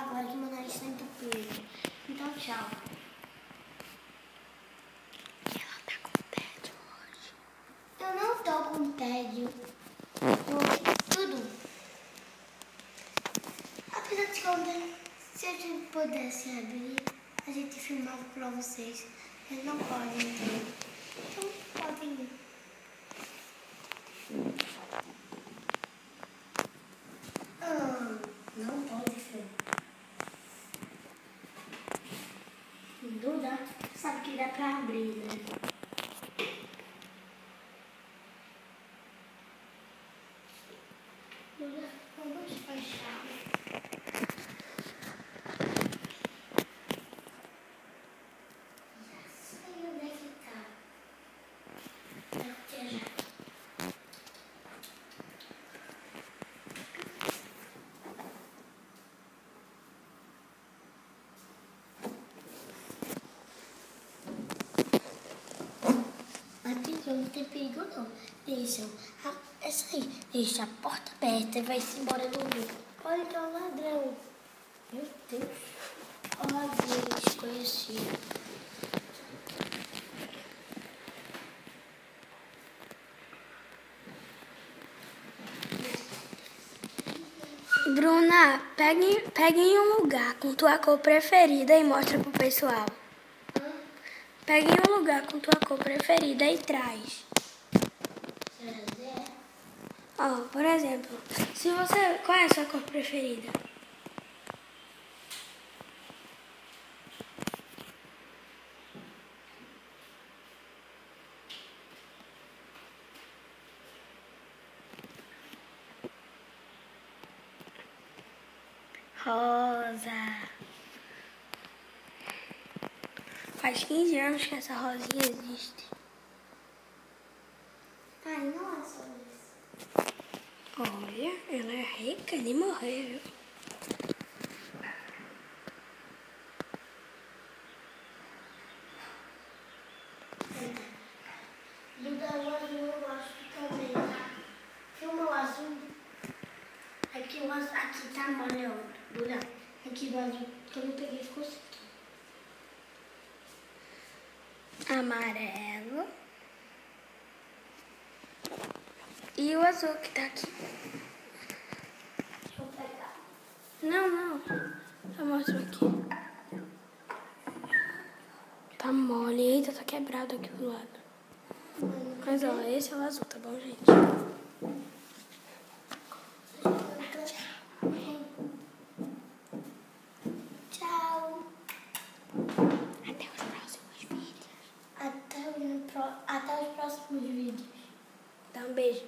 agora que meu nariz está entupido. Então, tchau. Ela tá com tédio hoje. Eu não tô com tédio. Eu fiz tudo. Apesar de contar, se a gente pudesse abrir, a gente filmava pra vocês. Eles não podem, então podem ir. Não pode filmar. Duda, sabe que dá pra abrir, né? Duda, vamos fechar. Já sei onde é que tá. Até já. Não tem perigo não. Deixa essa aí. Deixa a porta aberta e vai-se embora no rio. Olha que é um ladrão. Meu Deus. Olha, desconhecido. Bruna, pegue em um lugar com tua cor preferida e mostra pro pessoal. Pegue em um lugar com tua cor preferida e traz. Ó, por exemplo, qual é a sua cor preferida? Rosa. Faz 15 anos que essa rosinha existe. Ai, não é só isso. Olha, ela é rica de morrer, viu? Duda, o azul eu gosto também, tá? Filma o azul. Aqui o azul, aqui tá molhando. Duda, aqui o azul que eu não peguei ficou assim. Amarelo. E o azul que tá aqui. Deixa eu pegar. Não. Eu mostro aqui. Tá mole. Eita, tá quebrado aqui do lado. Mas ó, esse é o azul, tá bom, gente? Tchau. Até os próximos vídeos. Até os próximos vídeos. Dá um beijo.